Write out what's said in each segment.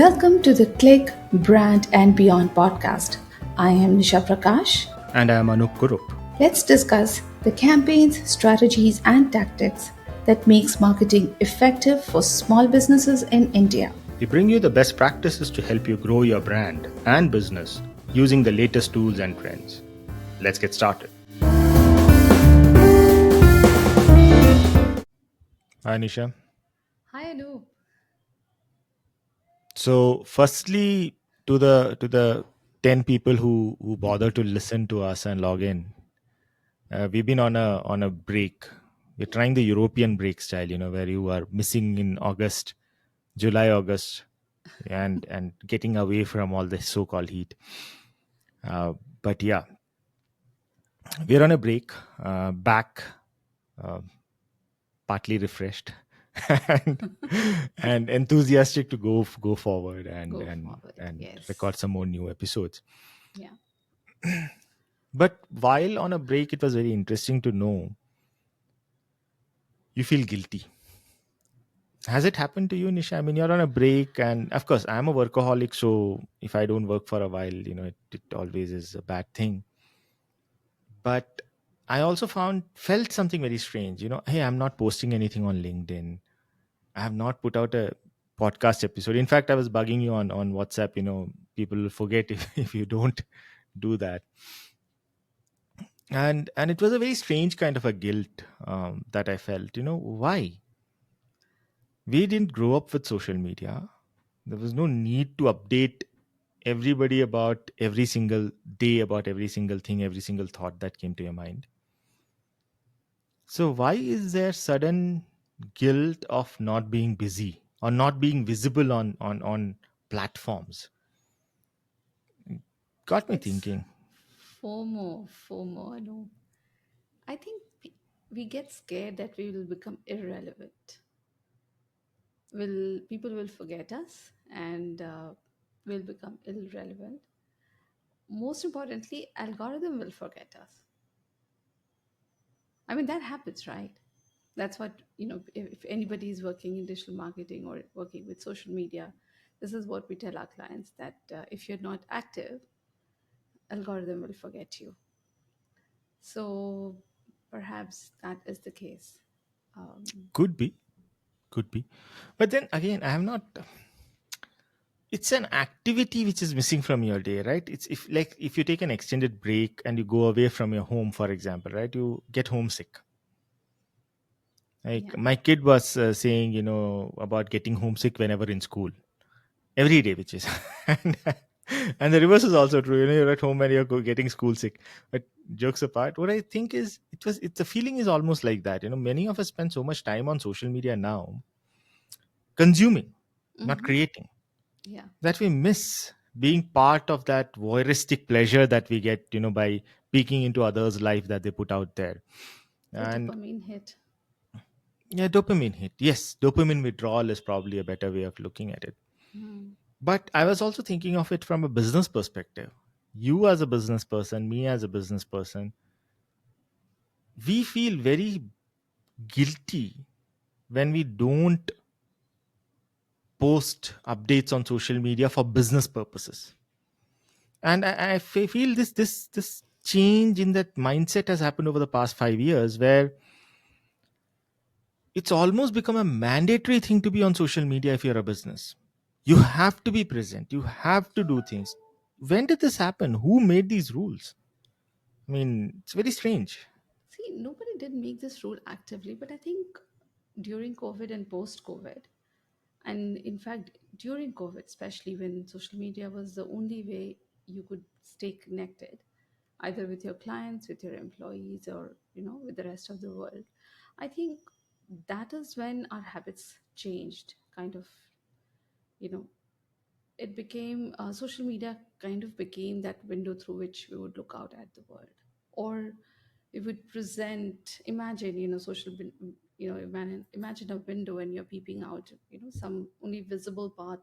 Welcome to the Click, Brand and Beyond podcast. I am Nisha Prakash. And I am Anup Kurup. Let's discuss the campaigns, strategies and tactics that makes marketing effective for small businesses in India. We bring you the best practices to help you grow your brand and business using the latest tools and trends. Let's get started. Hi Nisha. Hi Anu. So firstly, to the 10 people who bother to listen to us and log in, we've been on a break. We're trying the European break style, where you are missing in August, July, August, and getting away from all the so-called heat. But yeah, we're on a break, back, uh, partly refreshed, and, and enthusiastic to go forward and Go and forward. and Yes. record some more new episodes. Yeah. But while on a break, it was very interesting to know you feel guilty. Has it happened to you, Nisha? I mean, you're on a break, and of course, I'm a workaholic, so if I don't work for a while, it always is a bad thing. But I also felt something very strange. Hey, I'm not posting anything on LinkedIn. I have not put out a podcast episode. In fact, I was bugging you on WhatsApp. People will forget if you don't do that. And it was a very strange kind of a guilt that I felt. Why? We didn't grow up with social media. There was no need to update everybody about every single day, about every single thing, every single thought that came to your mind. So why is there sudden guilt of not being busy or not being visible on platforms? Got me It's thinking. FOMO, Anu. I think we get scared that we will become irrelevant. Will people will forget us and will become irrelevant. Most importantly, algorithm will forget us. I mean, that happens, right? That's what, if anybody is working in digital marketing or working with social media, this is what we tell our clients that if you're not active, algorithm will forget you. So perhaps that is the case. Could be, could be. But then again, I have not. It's an activity which is missing from your day, right? It's if you take an extended break and you go away from your home, for example, right? You get homesick. Like Yeah. my kid was saying, about getting homesick whenever in school, every day, which is, and, and the reverse is also true. You're at home and you're getting school sick. But jokes apart, what I think is it's the feeling is almost like that. Many of us spend so much time on social media now, consuming, not Hmm. creating, Yeah. that we miss being part of that voyeuristic pleasure that we get, by peeking into others' life that they put out there. The And dopamine hit. yeah, dopamine hit. Yes, dopamine withdrawal is probably a better way of looking at it. Mm. But I was also thinking of it from a business perspective. You as a business person, me as a business person, we feel very guilty when we don't post updates on social media for business purposes. And I feel this change in that mindset has happened over the past 5 years, where it's almost become a mandatory thing to be on social media if you're a business. You have to be present. You have to do things. When did this happen? Who made these rules? I mean, it's very strange. See, nobody did make this rule actively, but I think during COVID and post COVID, and in fact, during COVID, especially when social media was the only way you could stay connected, either with your clients, with your employees, or with the rest of the world. I think that is when our habits changed. Kind of, you know, it became social media kind of became that window through which we would look out at the world, or we would present. Imagine, imagine a window and you're peeping out. Some only visible part.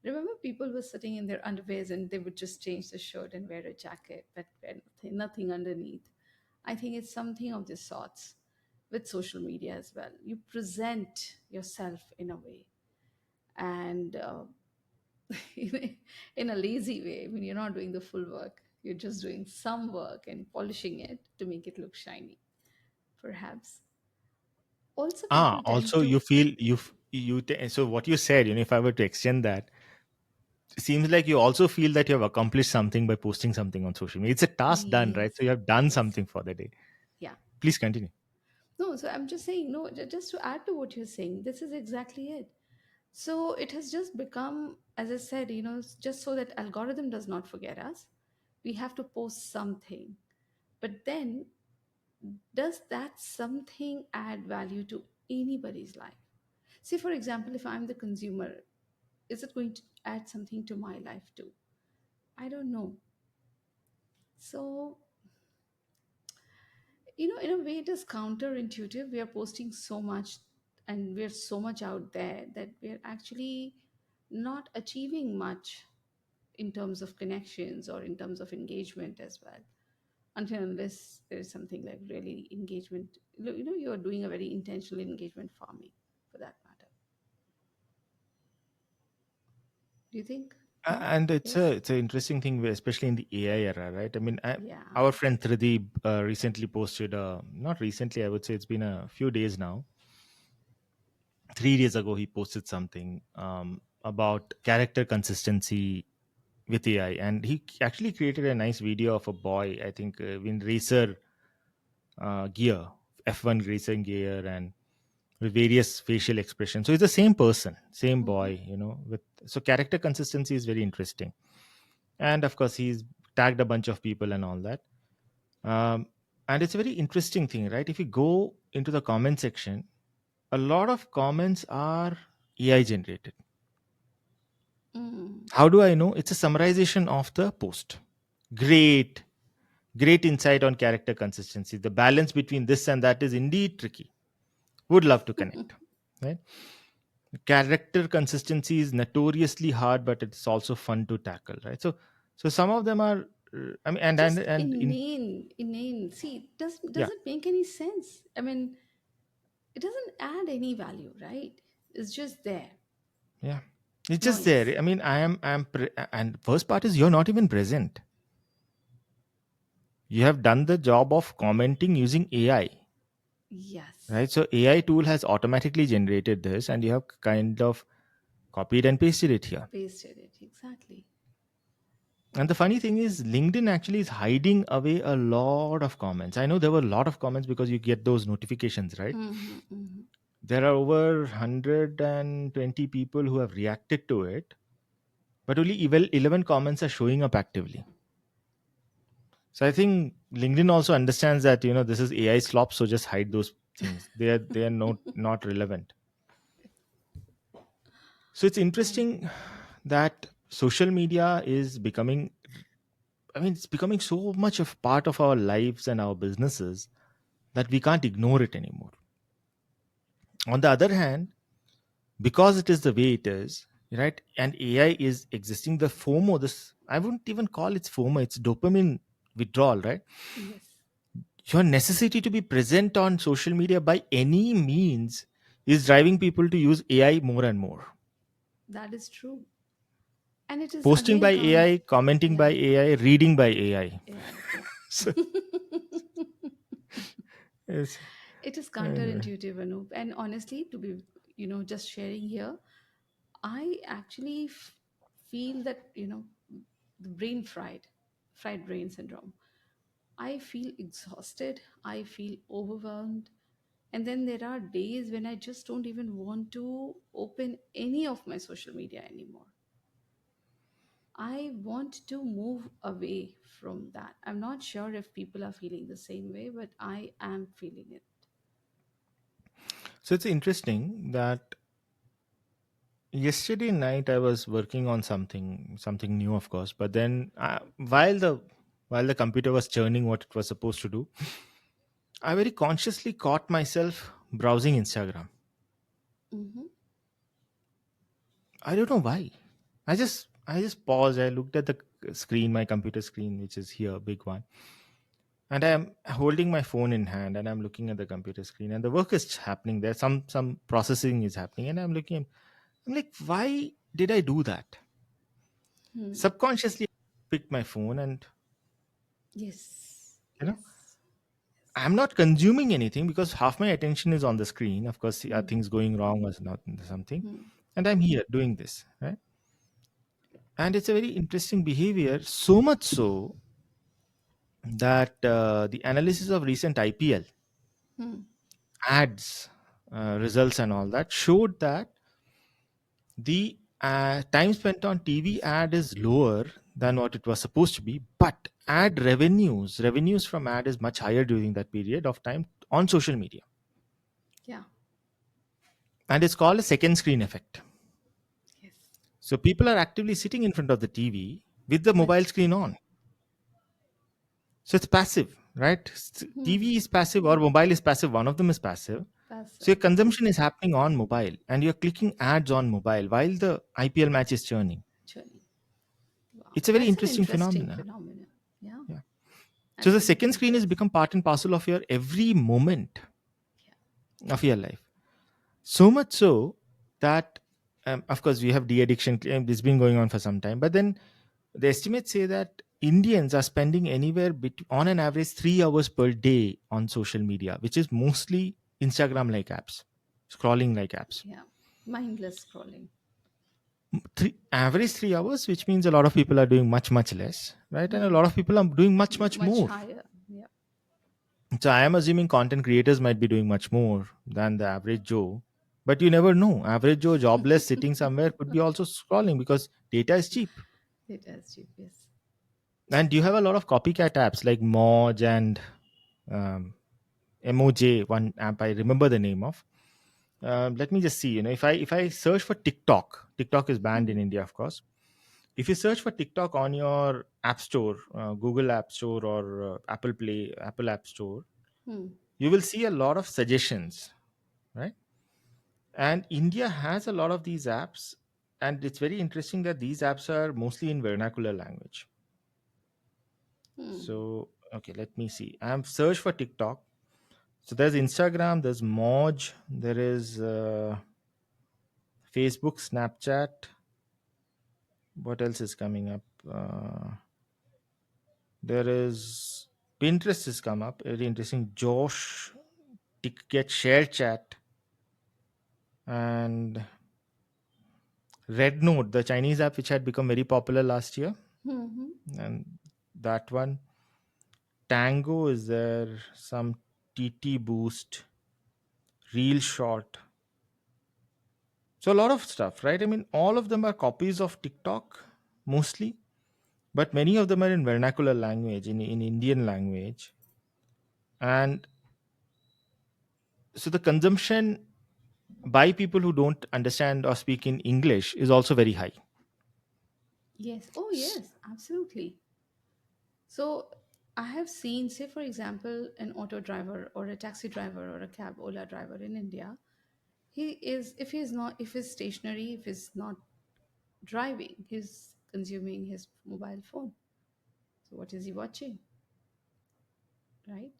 Remember, people were sitting in their underwears and they would just change the shirt and wear a jacket, but wear nothing underneath. I think it's something of the sorts with social media as well. You present yourself in a way, and in in a lazy way. I mean, you're not doing the full work. You're just doing some work and polishing it to make it look shiny. Perhaps. Also, people tend Also you to, feel so what you said, if I were to extend that, it seems like you also feel that you have accomplished something by posting something on social media. It's a task done, yes, right? So you have done yes, something for the day. yeah. Please continue. No, so I'm just saying, no, just to add to what you're saying, this is exactly it. So it has just become, as I said, just so that algorithm does not forget us, we have to post something. But then, does that something add value to anybody's life? Say, for example, if I'm the consumer, is it going to add something to my life too? I don't know. So, in a way, it is counterintuitive. We are posting so much and we're so much out there that we're actually not achieving much in terms of connections or in terms of engagement as well, until unless there is something like really engagement. You're doing a very intentional engagement farming for that matter. Do you think? No? And Yes? it's an interesting thing, especially in the AI era, right? I mean, Yeah. our friend Trideep recently posted, not recently, I would say it's been a few days now. 3 days ago, he posted something about character consistency with AI, and he actually created a nice video of a boy, I think, in racer gear, F1 racing gear, and with various facial expressions. So it's the same person, same Hmm. boy, with so character consistency is very interesting. And of course, he's tagged a bunch of people and all that. Um, and it's a very interesting thing, right? If you go into the comment section, a lot of comments are AI generated. Mm. How do I know? It's a summarization of the post. Great, great insight on character consistency. The balance between this and that is indeed tricky. Would love to connect. Right? Character consistency is notoriously hard, but it's also fun to tackle. Right? So some of them are. I mean, Just and in inane. See, yeah, doesn't make any sense. I mean, it doesn't add any value, right? It's just there. yeah, it's just Noise. there. I mean, and first part is you're not even present. You have done the job of commenting using AI, Yes. right? So AI tool has automatically generated this, and you have kind of copied and pasted it here. Pasted it. Exactly. And the funny thing is, LinkedIn actually is hiding away a lot of comments. I know there were a lot of comments because you get those notifications, right? Mm-hmm, mm-hmm. There are over 120 people who have reacted to it, but only 11 comments are showing up actively. So I think LinkedIn also understands that this is AI slop, so just hide those things. They are not relevant. So it's I interesting that social media is becoming, I mean, it's becoming so much of part of our lives and our businesses that we can't ignore it anymore. On the other hand, because it is the way it is, right, and AI is existing, the FOMO, this I wouldn't even call it FOMO, it's dopamine withdrawal, right? Yes, Your necessity to be present on social media by any means is driving people to use AI more and more. that is true. And it is Posting by again count. AI, commenting by Yeah, AI, reading by AI. yeah, yeah. So, yes. It is Anyway. counterintuitive, Anup. And honestly, to be, just sharing here, I actually feel that, the fried brain syndrome. I feel exhausted. I feel overwhelmed. And then there are days when I just don't even want to open any of my social media anymore. I want to move away from that. I'm not sure if people are feeling the same way, but I am feeling it. So it's interesting that yesterday night I was working on something new, of course, but then while the computer was churning what it was supposed to do, I very consciously caught myself browsing Instagram. Hmm. I don't know why. I just paused. I looked at the screen, my computer screen, which is here, big one, and I'm holding my phone in hand, and I'm looking at the computer screen, and the work is happening there. Some processing is happening, and I'm looking. I'm like, why did I do that? Hmm. Subconsciously I picked my phone, and Yes. you know Yes. Yes. I'm not consuming anything because half my attention is on the screen. Of course, are Hmm. things going wrong or not something, Hmm. and I'm here doing this, right? And it's a very interesting behavior, so much so that the analysis of recent IPL Hmm. ads, results and all that showed that the time spent on TV ad is lower than what it was supposed to be, but ad revenues from ad is much higher during that period of time on social media. Yeah. And it's called a second screen effect. Yes. So people are actively sitting in front of the TV with the mobile But screen on. So it's passive, right? hmm. TV is passive or mobile is passive. One of them is passive. So your Passive. consumption is happening on mobile and you're clicking ads on mobile while the IPL match is churning. Journey. Wow. It's a very That's an interesting interesting phenomenon. phenomenon. Yeah. Yeah. So the second Absolutely, it screen has is. become part and parcel of your every moment Yeah. of your life. So much so that, of course, we have de-addiction. It's been going on for some time. But then the estimates say that Indians are spending anywhere on an average 3 hours per day on social media, which is mostly Instagram-like apps, scrolling-like apps. Yeah. Mindless scrolling. Average 3 hours, which means a lot of people are doing much less, right? And a Hmm. lot of people are doing much Much more. higher. Yeah. So I am assuming content creators might be doing much more than the average Joe. But you never know. Average Joe, jobless, sitting somewhere, could be also scrolling because data is cheap. It has GPS. And you have a lot of copycat apps like Moj and um, MOJ, one app I remember the name of. Let me just see. If I search for TikTok, TikTok is banned Hmm. in India, of course. If you search for TikTok on your App Store, Google App Store, or Apple App Store, Hmm. you will see a lot of suggestions, right? And India has a lot of these apps, and it's very interesting that these apps are mostly in vernacular language. Hmm. So, okay, let me see. I'm search for TikTok. So there's Instagram, there's Moj, there is Facebook, Snapchat. What else is coming up? There is Pinterest has come up. Very interesting. Josh, Get Share Chat, and Red Note, the Chinese app which had become very popular last year, Hmm. Hmm. and that one. Tango is there. Some TT Boost, Real Short. So a lot of stuff, right? I mean, all of them are copies of TikTok mostly, but many of them are in vernacular language, in Indian language. And so the consumption by people who don't understand or speak in English is also very high. Yes. Oh, S- yes. Absolutely. So I have seen, say, for example, an auto driver or a taxi driver or a cab Ola driver in India. He is, if he's not, if he's stationary, if he's not driving, he's consuming his mobile phone. So what is he watching? Right?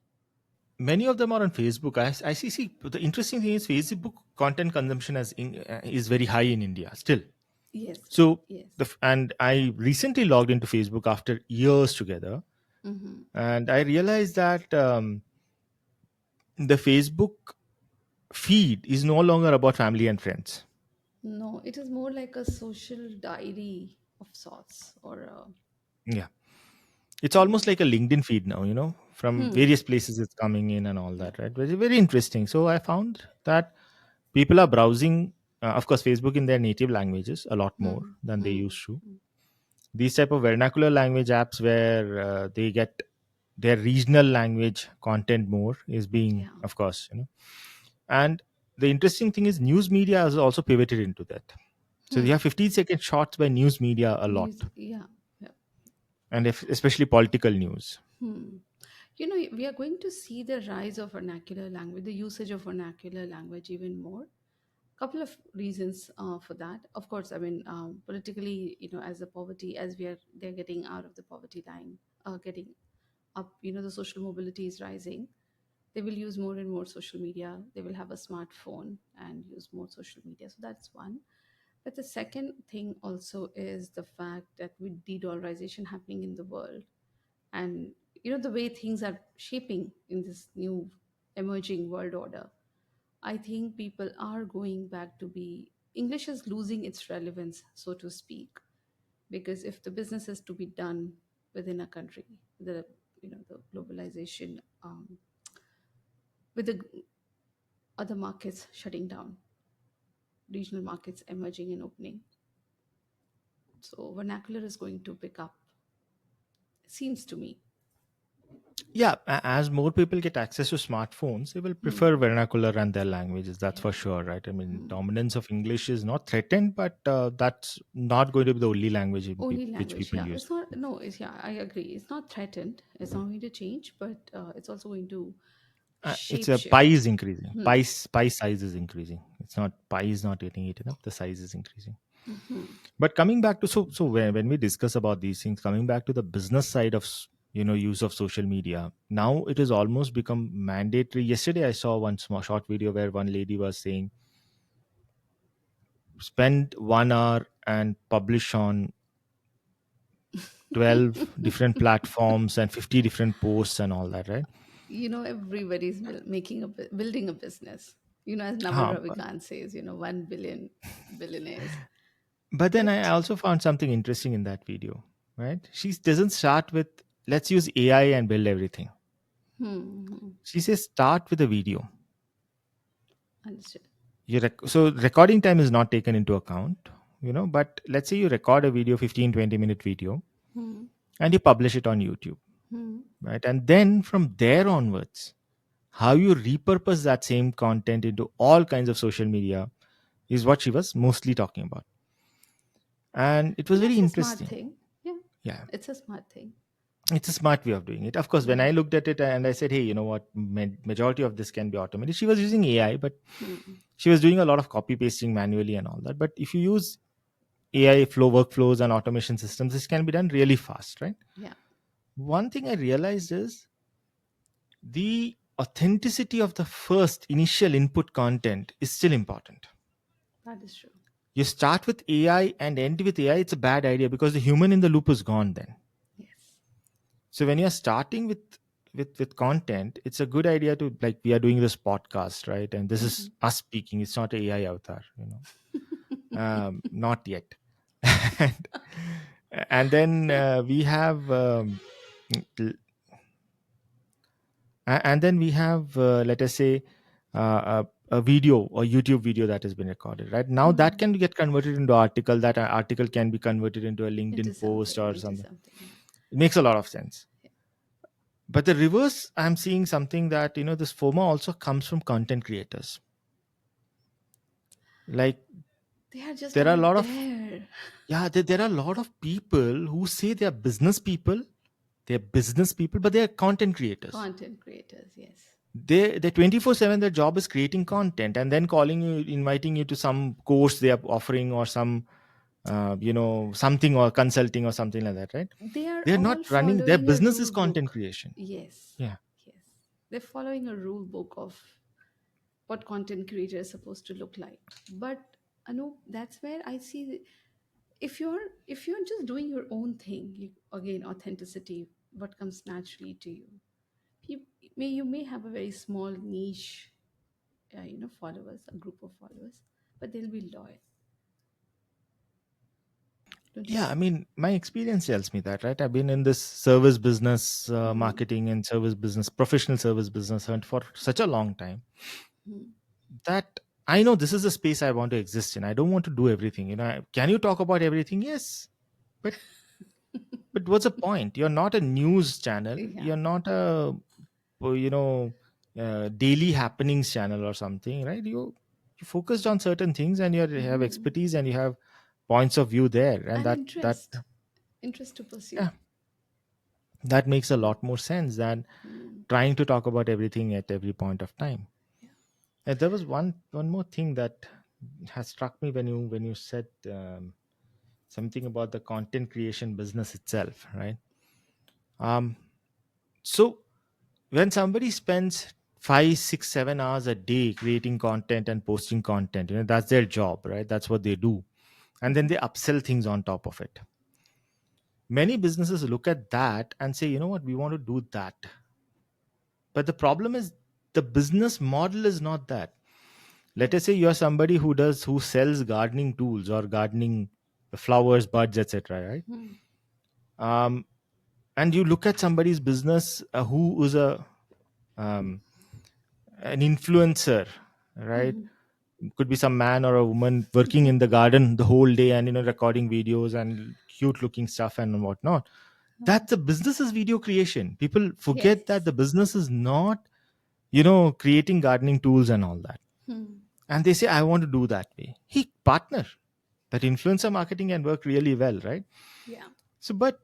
Many of them are on Facebook. I see. The interesting thing is Facebook content consumption is very high in India still. Yes. So Yes. and I recently logged into Facebook after years together, Mm-hmm. and I realized that the Facebook feed is no longer about family and friends. No, it is more like a social diary of sorts, or a, Yeah, it's yeah. almost like a LinkedIn feed now. From Hmm. various places it's coming in and all Yeah. that, right? Very very interesting. So I found that people are browsing, of course, Facebook in their native languages a lot more Hmm. than they Hmm. used to. Hmm. These type of vernacular language apps where they get their regional language content more is being, Yeah. of course, and the interesting thing is news media has also pivoted into that. So you Hmm. have 15-second shots by news media a lot, News. Yeah. Yeah. and especially political news. Hmm. You know, we are going to see the rise of vernacular language, the usage of vernacular language even more. Couple of reasons for that. Of course, I mean, politically, as the poverty, as they're getting out of the poverty line, getting up, the social mobility is rising. They will use more and more social media. They will have a smartphone and use more social media. So that's one. But the second thing also is the fact that with de-dollarization happening in the world, and the way things are shaping in this new emerging world order, I think people are going back to be English is losing its relevance, so to speak, because if the business is to be done within a country, the globalization, with the other markets shutting down, regional markets emerging and opening, so vernacular is going to pick up. Seems to me. Yeah, as more people get access to smartphones, they will prefer Hmm. vernacular and their languages. That's Yeah. for sure, right? I mean, Hmm. dominance of English is not threatened, but that's not going to be the only language Only which language, people yeah. use. It's not, no, it's, yeah, I agree. It's not threatened. It's not going to change, but it's also going to It's shape a pie shift. is increasing. Hmm. Pie size is increasing. It's not pie is not getting eaten up. The size is increasing. Hmm. But coming back to so when we discuss about these things, coming back to the business side of use of social media, now it has almost become mandatory. Yesterday, I saw one small short video where one lady was saying, spend 1 hour and publish on 12 different platforms and 50 different posts and all that, right? Everybody's making building a business. As Naval Huh. Ravikant says, 1 billion billionaires. But then I But also found something interesting in that video, right? She doesn't start with, let's use AI and build everything. hmm, She says, start with a video. understood. So recording time is not taken into account, but let's say you record a video, 15-20 minute video, Hmm, and you publish it on YouTube, hmm. right? And then from there onwards, how you repurpose that same content into all kinds of social media is what she was mostly talking about. And it was very That's a smart interesting. thing. Yeah, Yeah, it's a smart thing. it's a smart way of doing it. Of course, when Hmm, I looked at it and I said, hey, you know what, majority of this can be automated. She was using AI, but hmm. she was doing a lot of copy pasting manually and all that. But if you use AI flow workflows and automation systems, this can be done really fast, right? Yeah, One thing I realized is the authenticity of the first initial input content is still important. that is true. You start with AI and end with AI, it's a bad idea because the human in the loop is gone then. Yes. So when you're starting with content, it's a good idea to, like, we are doing this podcast, right? And this is Hmm. us speaking. It's not a AI avatar, not yet. and, and then we have and then we have let us say a video or YouTube video that has been recorded, right? Now that Hmm. can get converted into article. That article can be converted into a Into LinkedIn post something, or into something. something. Yeah. It makes a lot of sense. But the reverse, I'm seeing something that, this FOMO also comes from content creators. Like, They are just there are a out lot of, there. yeah, there are a lot of people who say they're business people, but they're content creators. Content creators, yes. They 24/7, their job is creating content and then calling you, inviting you to some course they are offering, or some something, or consulting or something like that, right? They are They're not all running, their following a business is rule content book. creation. Yes, Yeah. yes. They're following a rule book of what content creator is supposed to look like. But Anup, that's where I see if you're just doing your own thing, again, authenticity, what comes naturally to you. You may have a very small niche, followers, a group of followers, but they'll be loyal. Don't you Yeah, I think? mean, my experience tells me that, right? I've been in this service business, Hmm. marketing and service business, professional service business, and for such a long time Hmm. that I know this is a space I want to exist in. I don't want to do everything. Can you talk about everything? Yes, but what's the point? You're not a news channel. Yeah. You're not a you know daily happenings channel or something, right? You focused on certain things, and you have Hmm. expertise, and you have points of view there, and And that interest to pursue. yeah, that makes a Hmm. lot more sense than Hmm. trying to talk about everything at every point of time. Yeah. And there was one more thing that has struck me when you said something about the content creation business itself, right? um so when somebody spends 5, 6, 7 hours a day creating content and posting content, that's their job, right? That's what they do. and then they upsell things on top of it. Many businesses look at that and say, you know what, we want to do that. But the problem is the business model is not that. Let us say you're somebody who sells gardening tools or gardening flowers, buds, etc. Right? Hmm. Um, and you look at somebody's business who is a um, an influencer, right? Hmm. Could be some man or a woman working in the garden the whole day and recording videos and cute looking stuff and whatnot. That's the business's video creation. People forget that Yes. the business is not creating gardening tools and all that, Hmm. and they say I want to do that way. He partner that influencer marketing can work really well, right? Yeah. So, but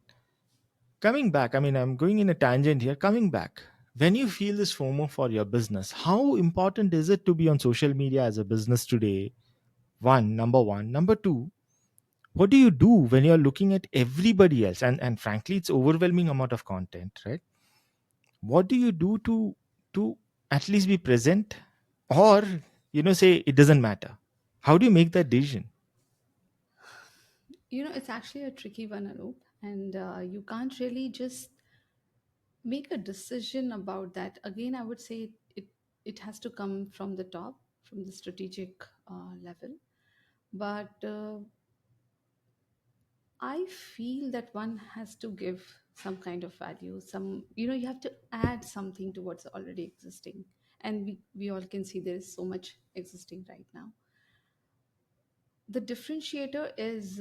coming back, I mean, I'm going in a tangent here. Coming back, when you feel this FOMO for your business, how important is it to be on social media as a business today? Number one. Number two, what do you do when you're looking at everybody else? And frankly, it's overwhelming amount of content, right? What do you do to at least be present, or say it doesn't matter? How do you make that decision? It's actually a tricky one, Anup, and you can't really just make a decision about that. Again, I would say it has to come from the top, from the strategic level. But I feel that one has to give some kind of value. You have to add something to what's already existing. And we all can see there is so much existing right now. The differentiator is,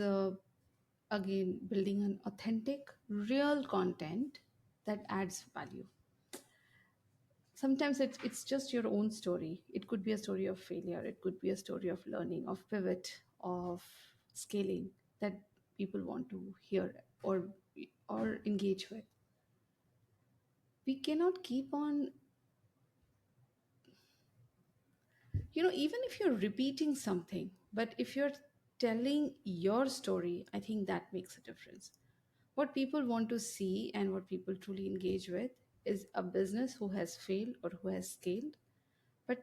again, building an authentic, real content that adds value. Sometimes it's just your own story. It could be a story of failure, it could be a story of learning, of pivot, of scaling, that people want to hear or engage with. We cannot keep on, even if you're repeating something, but if you're telling your story, I think that makes a difference. What people want to see and what people truly engage with is a business who has failed or who has scaled, but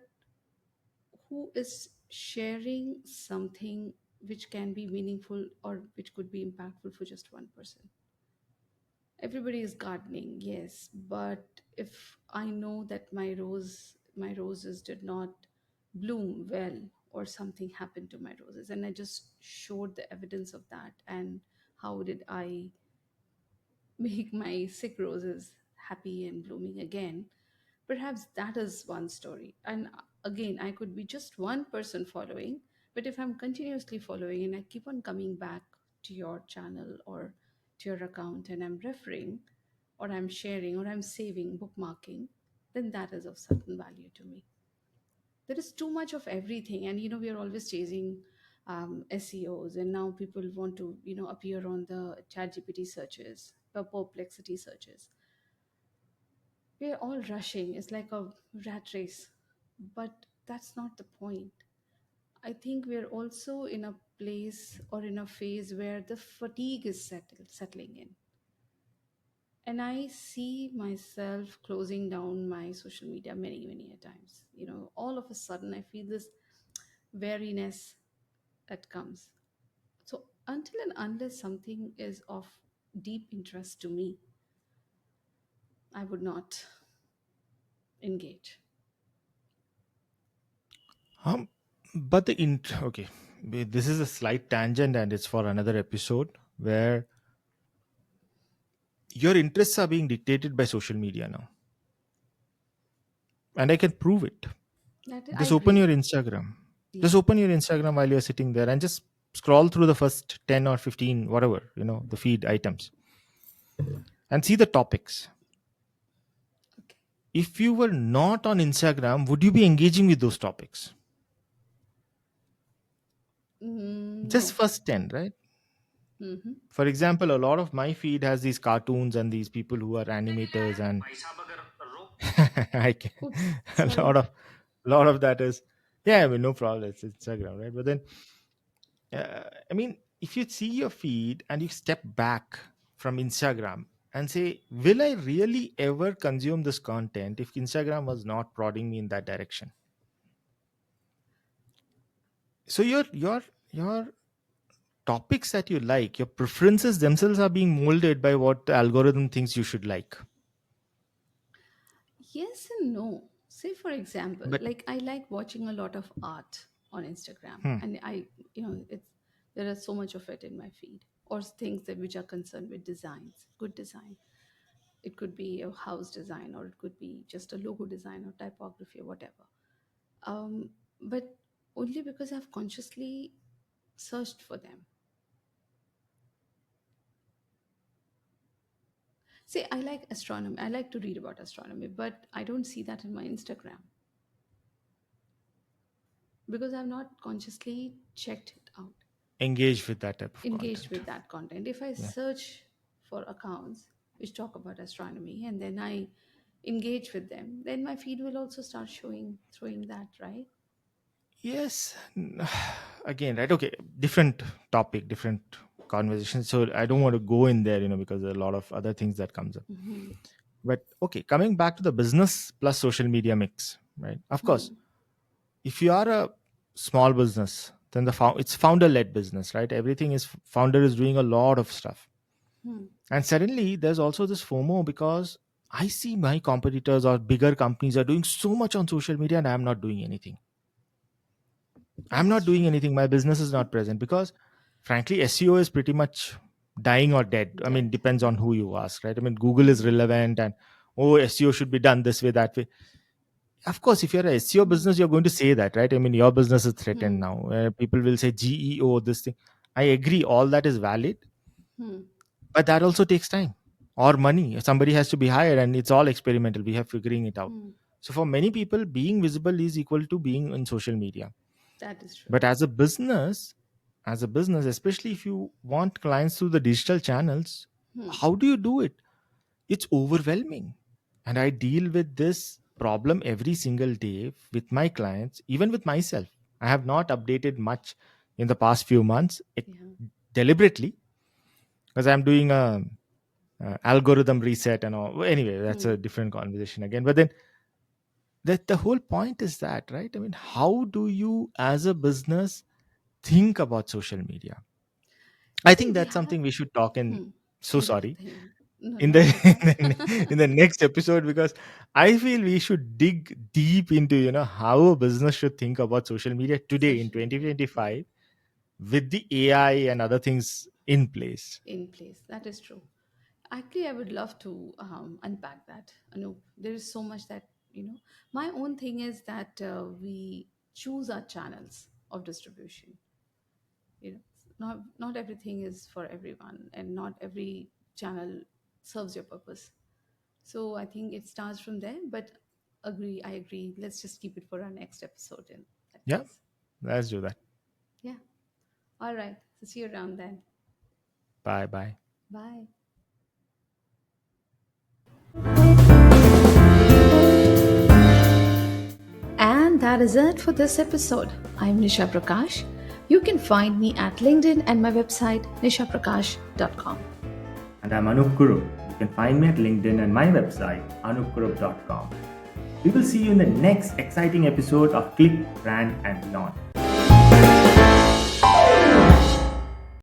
who is sharing something which can be meaningful or which could be impactful for just one person. Everybody is gardening, yes, but if I know that my roses did not bloom well, or something happened to my roses, and I just showed the evidence of that, and how did I make my sick roses happy and blooming again. Perhaps that is one story. And again, I could be just one person following, but if I'm continuously following and I keep on coming back to your channel or to your account, and I'm referring or I'm sharing or I'm saving, bookmarking, then that is of certain value to me. There is too much of everything, and we are always chasing SEOs, and now people want to appear on the ChatGPT searches, the Perplexity searches. We're all rushing. It's like a rat race, but that's not the point. I think we're also in a place or in a phase where the fatigue is settling in. And I see myself closing down my social media many, many a times. All of a sudden I feel this weariness that comes. So until and unless something is of deep interest to me, I would not engage. Um, but okay, this is a slight tangent, and it's for another episode where your interests are being dictated by social media now, and I can prove it. That I Just open agree. your Instagram. Just Yeah. open your Instagram while you're sitting there and just scroll through the first 10 or 15, whatever, the feed items, and see the topics. Okay. If you were not on Instagram, would you be engaging with those topics? Just No. first 10, right? Mm-hmm. For example, a lot of my feed has these cartoons and these people who are animators, and I can, Oops. a lot Sorry. of lot of that is, yeah, I mean, no problem, it's Instagram, right? But then I mean, if you see your feed and you step back from Instagram and say, will I really ever consume this content if Instagram was not prodding me in that direction? So your topics that you like, your preferences themselves are being molded by what the algorithm thinks you should like. Yes and no. Say for example, But like I like watching a lot of art on Instagram, hmm, and it's there are so much of it in my feed, or things that which are concerned with designs, good design. It could be a house design, or it could be just a logo design or typography or whatever. But only because I've consciously searched for them. See, I like astronomy. I like to read about astronomy, but I don't see that in my Instagram because I've not consciously checked it out, engage with that type of engaged content. with that content. If I Yeah. search for accounts which talk about astronomy and then I engage with them, then my feed will also start showing throwing that, right? Yes. Again, right? Okay. Different topic, different conversation. So I don't want to go in there, because there are a lot of other things that comes up. Mm-hmm. But okay, coming back to the business plus social media mix, right? Of course, Hmm. if you are a small business, then it's founder led business, right? Everything is founder is doing a lot of stuff, Hmm. and suddenly there's also this FOMO because I see my competitors or bigger companies are doing so much on social media and I'm not doing anything. I'm That is not doing true. anything. My business is not present because, frankly, SEO is pretty much dying or dead. I mean, Dead. depends on who you ask, right? I mean, Google is Hmm. relevant and, oh, SEO should be done this way, that way. Of course, if you're a SEO Hmm. business, you're going to say that, right? I mean, your business is threatened Hmm. now. People will say GEO, this thing. I agree, all that is valid, Hmm. but that also takes time or money. Somebody has to be hired, and it's all experimental. We have figuring it out. Hmm. So for many people, being visible is equal to being in social media. That is true. But as a business, especially if you want clients through the digital channels, Hmm. how do you do it? It's overwhelming. And I deal with this problem every single day with my clients, even with myself. I have not updated much in the past few months, Yeah. deliberately, because I'm doing a algorithm reset and all. Well, anyway, that's a Hmm. different conversation again. But then the whole point is that, right? I mean, how do you as a business think about social media? I See, think we that's have. something we should talk in. Hmm. So In the sorry, thing. No, in the not at all. in the next episode, because I feel we should dig deep into how a business should think about social media today in Social media. 2025 with the AI and other things in place. In place. That is true. Actually, I would love to unpack that. Anup, there is so much that, my own thing is that we choose our channels of distribution. Not everything is for everyone, and not every channel serves your purpose. So I think it starts from there, but I agree. Let's just keep it for our next episode in that Yeah, case. let's do that. Yeah. All right. So see you around then. Bye bye. Bye. And that is it for this episode. I'm Nisha Prakash. You can find me at LinkedIn and my website nishaprakash.com. And I'm Anup Kurup. You can find me at LinkedIn and my website, anupkurup.com. We will see you in the next exciting episode of Click, Brand, and Beyond.